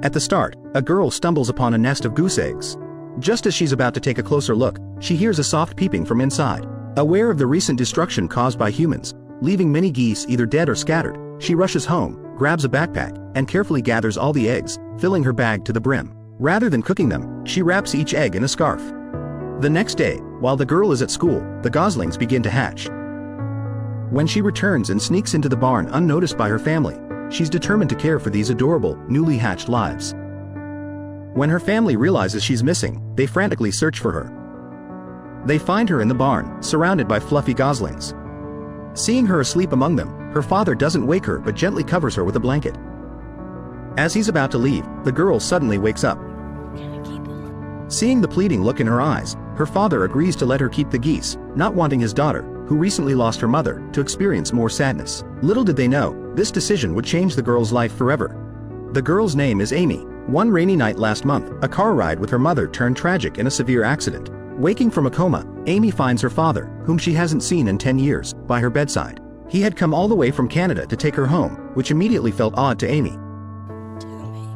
At the start, a girl stumbles upon a nest of goose eggs. Just as she's about to take a closer look, she hears a soft peeping from inside. Aware of the recent destruction caused by humans, leaving many geese either dead or scattered, she rushes home, grabs a backpack, and carefully gathers all the eggs, filling her bag to the brim. Rather than cooking them, she wraps each egg in a scarf. The next day, while the girl is at school, the goslings begin to hatch. When she returns and sneaks into the barn unnoticed by her family, she's determined to care for these adorable, newly hatched lives. When her family realizes she's missing, they frantically search for her. They find her in the barn, surrounded by fluffy goslings. Seeing her asleep among them, her father doesn't wake her but gently covers her with a blanket. As he's about to leave, the girl suddenly wakes up. Seeing the pleading look in her eyes, her father agrees to let her keep the geese, not wanting his daughter, who recently lost her mother, to experience more sadness. Little did they know, this decision would change the girl's life forever. The girl's name is Amy. One rainy night last month, a car ride with her mother turned tragic in a severe accident. Waking from a coma, Amy finds her father, whom she hasn't seen in 10 years, by her bedside. He had come all the way from Canada to take her home, which immediately felt odd to Amy. Tell me,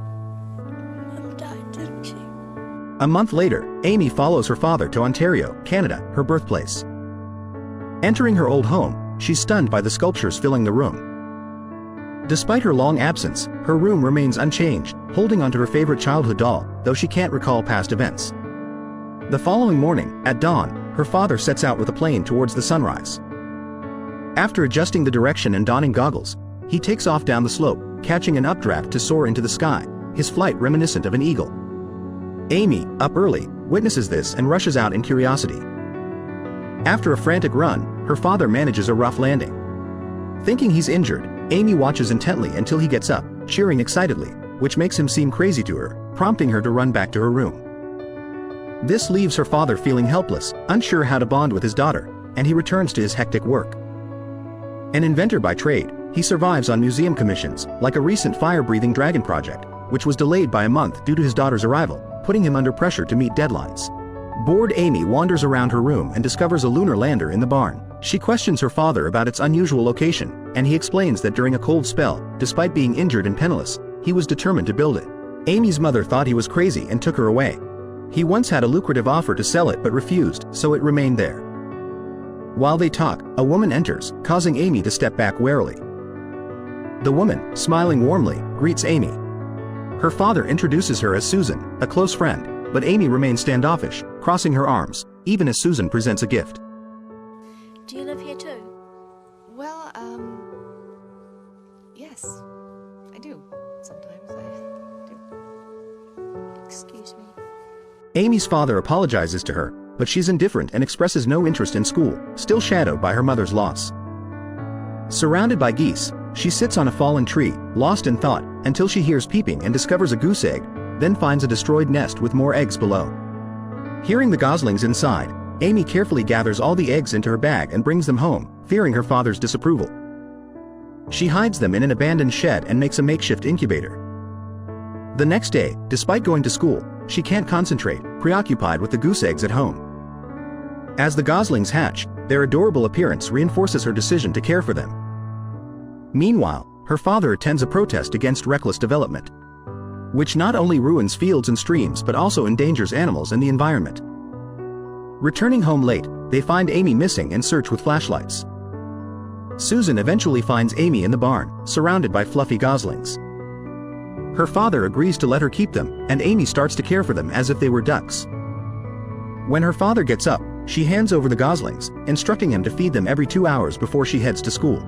Mum died, didn't she? A month later, Amy follows her father to Ontario, Canada, her birthplace. Entering her old home, she's stunned by the sculptures filling the room. Despite her long absence, her room remains unchanged, holding onto her favorite childhood doll, though she can't recall past events. The following morning, at dawn, her father sets out with a plane towards the sunrise. After adjusting the direction and donning goggles, he takes off down the slope, catching an updraft to soar into the sky, his flight reminiscent of an eagle. Amy, up early, witnesses this and rushes out in curiosity. After a frantic run, her father manages a rough landing. Thinking he's injured, Amy watches intently until he gets up, cheering excitedly, which makes him seem crazy to her, prompting her to run back to her room. This leaves her father feeling helpless, unsure how to bond with his daughter, and he returns to his hectic work. An inventor by trade, he survives on museum commissions, like a recent fire-breathing dragon project, which was delayed by a month due to his daughter's arrival, putting him under pressure to meet deadlines. Bored Amy wanders around her room and discovers a lunar lander in the barn. She questions her father about its unusual location, and he explains that during a cold spell, despite being injured and penniless, he was determined to build it. Amy's mother thought he was crazy and took her away. He once had a lucrative offer to sell it but refused, so it remained there. While they talk, a woman enters, causing Amy to step back warily. The woman, smiling warmly, greets Amy. Her father introduces her as Susan, a close friend, but Amy remains standoffish, crossing her arms, even as Susan presents a gift. Do you live here too? Well, yes, I do. Sometimes I do. Excuse me. Amy's father apologizes to her, but she's indifferent and expresses no interest in school, still shadowed by her mother's loss. Surrounded by geese, she sits on a fallen tree, lost in thought, until she hears peeping and discovers a goose egg, then finds a destroyed nest with more eggs below. Hearing the goslings inside, Amy carefully gathers all the eggs into her bag and brings them home, fearing her father's disapproval. She hides them in an abandoned shed and makes a makeshift incubator. The next day, despite going to school, she can't concentrate, preoccupied with the goose eggs at home. As the goslings hatch, their adorable appearance reinforces her decision to care for them. Meanwhile, her father attends a protest against reckless development, which not only ruins fields and streams but also endangers animals and the environment. Returning home late, they find Amy missing and search with flashlights. Susan eventually finds Amy in the barn, surrounded by fluffy goslings. Her father agrees to let her keep them, and Amy starts to care for them as if they were ducks. When her father gets up, she hands over the goslings, instructing him to feed them every 2 hours before she heads to school.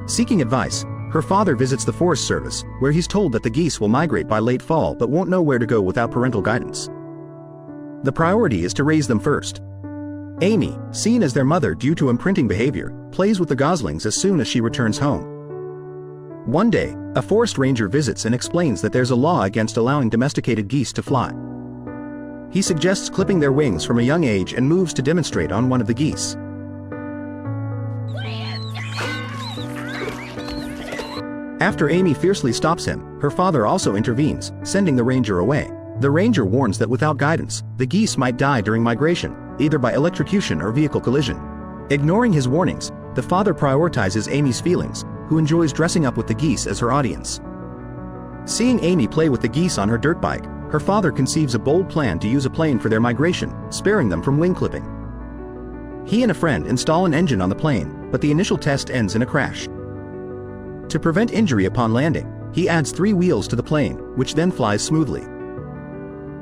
Seeking advice, her father visits the Forest Service, where he's told that the geese will migrate by late fall but won't know where to go without parental guidance. The priority is to raise them first. Amy, seen as their mother due to imprinting behavior, plays with the goslings as soon as she returns home. One day, a forest ranger visits and explains that there's a law against allowing domesticated geese to fly. He suggests clipping their wings from a young age and moves to demonstrate on one of the geese. After Amy fiercely stops him, her father also intervenes, sending the ranger away. The ranger warns that without guidance, the geese might die during migration, either by electrocution or vehicle collision. Ignoring his warnings, the father prioritizes Amy's feelings, who enjoys dressing up with the geese as her audience. Seeing Amy play with the geese on her dirt bike, her father conceives a bold plan to use a plane for their migration, sparing them from wing clipping. He and a friend install an engine on the plane, but the initial test ends in a crash. To prevent injury upon landing, he adds 3 wheels to the plane, which then flies smoothly.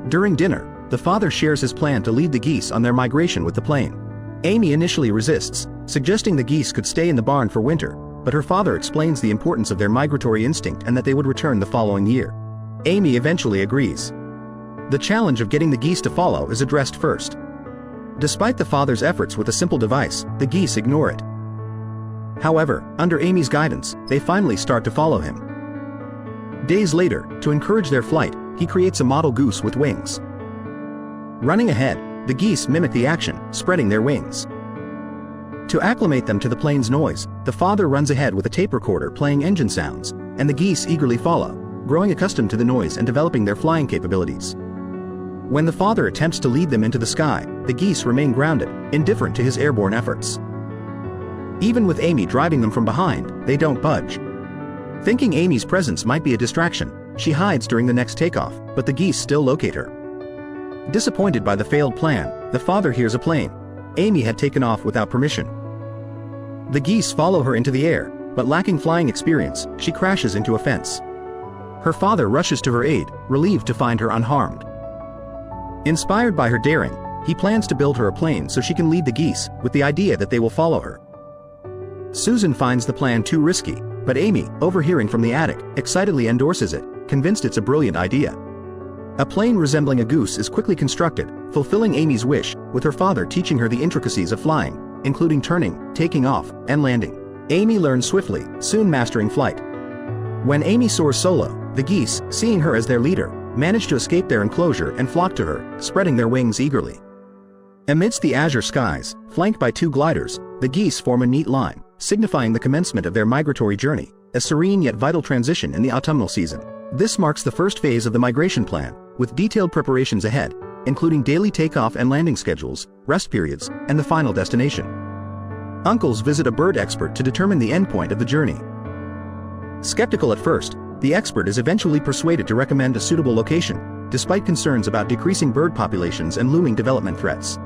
During dinner, the father shares his plan to lead the geese on their migration with the plane. Amy initially resists, suggesting the geese could stay in the barn for winter, but her father explains the importance of their migratory instinct and that they would return the following year. Amy eventually agrees. The challenge of getting the geese to follow is addressed first. Despite the father's efforts with a simple device, the geese ignore it. However, under Amy's guidance, they finally start to follow him. Days later, to encourage their flight, he creates a model goose with wings. Running ahead, the geese mimic the action, spreading their wings. To acclimate them to the plane's noise, the father runs ahead with a tape recorder playing engine sounds, and the geese eagerly follow, growing accustomed to the noise and developing their flying capabilities. When the father attempts to lead them into the sky, the geese remain grounded, indifferent to his airborne efforts. Even with Amy driving them from behind, they don't budge. Thinking Amy's presence might be a distraction, she hides during the next takeoff, but the geese still locate her. Disappointed by the failed plan, the father hears a plane. Amy had taken off without permission. The geese follow her into the air, but lacking flying experience, she crashes into a fence. Her father rushes to her aid, relieved to find her unharmed. Inspired by her daring, he plans to build her a plane so she can lead the geese, with the idea that they will follow her. Susan finds the plan too risky, but Amy, overhearing from the attic, excitedly endorses it, convinced it's a brilliant idea. A plane resembling a goose is quickly constructed, fulfilling Amy's wish, with her father teaching her the intricacies of flying, including turning, taking off, and landing. Amy learns swiftly, soon mastering flight. When Amy soars solo, the geese, seeing her as their leader, manage to escape their enclosure and flock to her, spreading their wings eagerly. Amidst the azure skies, flanked by 2 gliders, the geese form a neat line, signifying the commencement of their migratory journey, a serene yet vital transition in the autumnal season. This marks the first phase of the migration plan, with detailed preparations ahead, including daily takeoff and landing schedules, rest periods, and the final destination. Uncles visit a bird expert to determine the endpoint of the journey. Skeptical at first, the expert is eventually persuaded to recommend a suitable location, despite concerns about decreasing bird populations and looming development threats.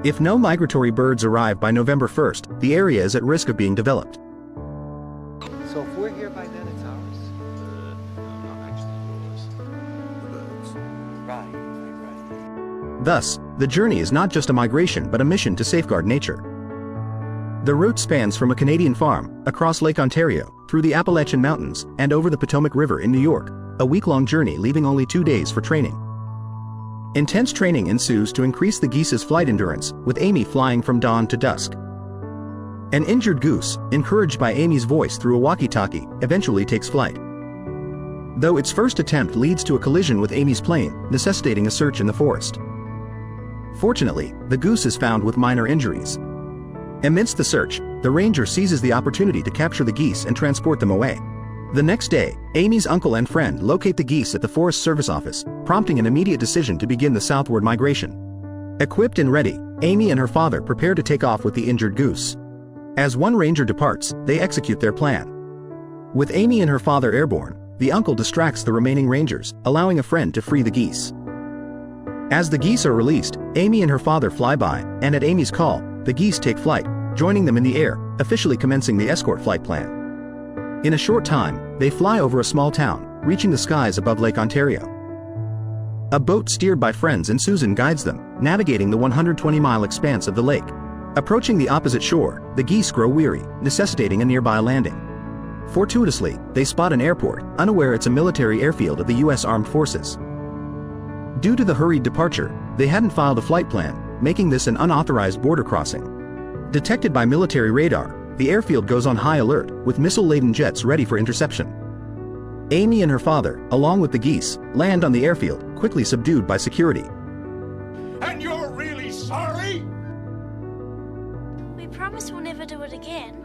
If no migratory birds arrive by November 1st, the area is at risk of being developed. So if we're here by then, it's ours? No, not actually yours. The birds. Right. Thus, the journey is not just a migration but a mission to safeguard nature. The route spans from a Canadian farm, across Lake Ontario, through the Appalachian Mountains, and over the Potomac River in New York, a week-long journey leaving only 2 days for training. Intense training ensues to increase the geese's flight endurance, with Amy flying from dawn to dusk. An injured goose, encouraged by Amy's voice through a walkie-talkie, eventually takes flight. Though its first attempt leads to a collision with Amy's plane, necessitating a search in the forest. Fortunately, the goose is found with minor injuries. Amidst the search, the ranger seizes the opportunity to capture the geese and transport them away. The next day, Amy's uncle and friend locate the geese at the Forest Service office, prompting an immediate decision to begin the southward migration. Equipped and ready, Amy and her father prepare to take off with the injured goose. As one ranger departs, they execute their plan. With Amy and her father airborne, the uncle distracts the remaining rangers, allowing a friend to free the geese. As the geese are released, Amy and her father fly by, and at Amy's call, the geese take flight, joining them in the air, officially commencing the escort flight plan. In a short time, they fly over a small town, reaching the skies above Lake Ontario. A boat steered by friends and Susan guides them, navigating the 120-mile expanse of the lake. Approaching the opposite shore, the geese grow weary, necessitating a nearby landing. Fortuitously, they spot an airport, unaware it's a military airfield of the U.S. Armed Forces. Due to the hurried departure, they hadn't filed a flight plan, making this an unauthorized border crossing. Detected by military radar, the airfield goes on high alert, with missile-laden jets ready for interception. Amy and her father, along with the geese, land on the airfield, quickly subdued by security. And you're really sorry? We promise we'll never do it again.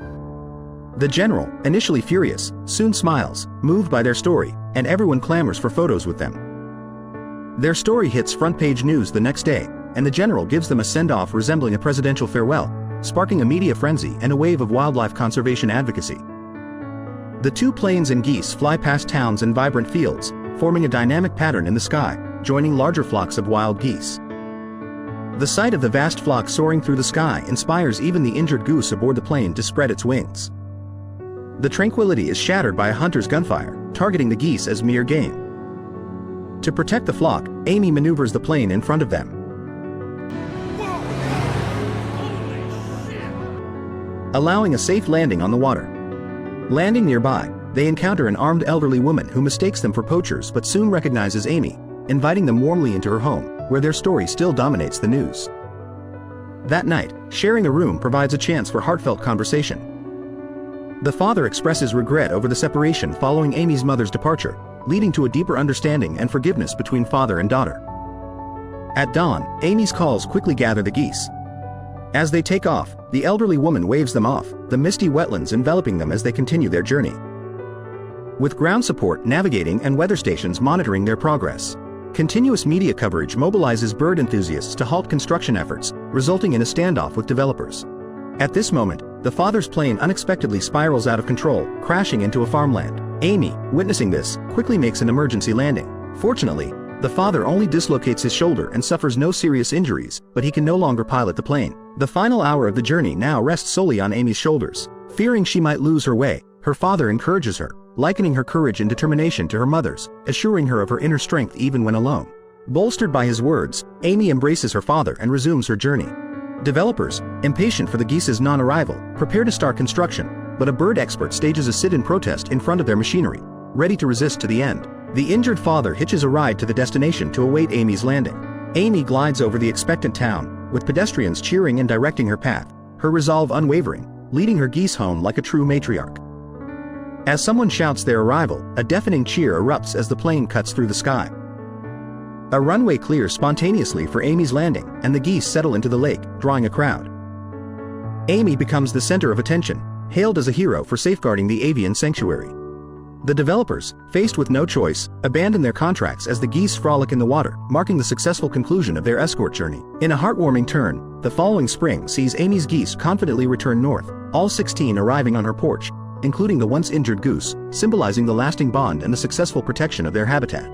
The general, initially furious, soon smiles, moved by their story, and everyone clamors for photos with them. Their story hits front-page news the next day, and the general gives them a send-off resembling a presidential farewell, sparking a media frenzy and a wave of wildlife conservation advocacy. The two planes and geese fly past towns and vibrant fields, forming a dynamic pattern in the sky, joining larger flocks of wild geese. The sight of the vast flock soaring through the sky inspires even the injured goose aboard the plane to spread its wings. The tranquility is shattered by a hunter's gunfire, targeting the geese as mere game. To protect the flock, Amy maneuvers the plane in front of them, allowing a safe landing on the water. Landing nearby, they encounter an armed elderly woman who mistakes them for poachers but soon recognizes Amy, inviting them warmly into her home, where their story still dominates the news. That night, sharing a room provides a chance for heartfelt conversation. The father expresses regret over the separation following Amy's mother's departure, leading to a deeper understanding and forgiveness between father and daughter. At dawn, Amy's calls quickly gather the geese. As they take off, the elderly woman waves them off, the misty wetlands enveloping them as they continue their journey. With ground support navigating and weather stations monitoring their progress, continuous media coverage mobilizes bird enthusiasts to halt construction efforts, resulting in a standoff with developers. At this moment, the father's plane unexpectedly spirals out of control, crashing into a farmland. Amy, witnessing this, quickly makes an emergency landing. Fortunately, the father only dislocates his shoulder and suffers no serious injuries, but he can no longer pilot the plane. The final hour of the journey now rests solely on Amy's shoulders. Fearing she might lose her way, her father encourages her, likening her courage and determination to her mother's, assuring her of her inner strength even when alone. Bolstered by his words, Amy embraces her father and resumes her journey. Developers, impatient for the geese's non-arrival, prepare to start construction, but a bird expert stages a sit-in protest in front of their machinery, ready to resist to the end. The injured father hitches a ride to the destination to await Amy's landing. Amy glides over the expectant town, with pedestrians cheering and directing her path, her resolve unwavering, leading her geese home like a true matriarch. As someone shouts their arrival, a deafening cheer erupts as the plane cuts through the sky. A runway clears spontaneously for Amy's landing, and the geese settle into the lake, drawing a crowd. Amy becomes the center of attention, hailed as a hero for safeguarding the avian sanctuary. The developers, faced with no choice, abandon their contracts as the geese frolic in the water, marking the successful conclusion of their escort journey. In a heartwarming turn, the following spring sees Amy's geese confidently return north, all 16 arriving on her porch, including the once injured goose, symbolizing the lasting bond and the successful protection of their habitat.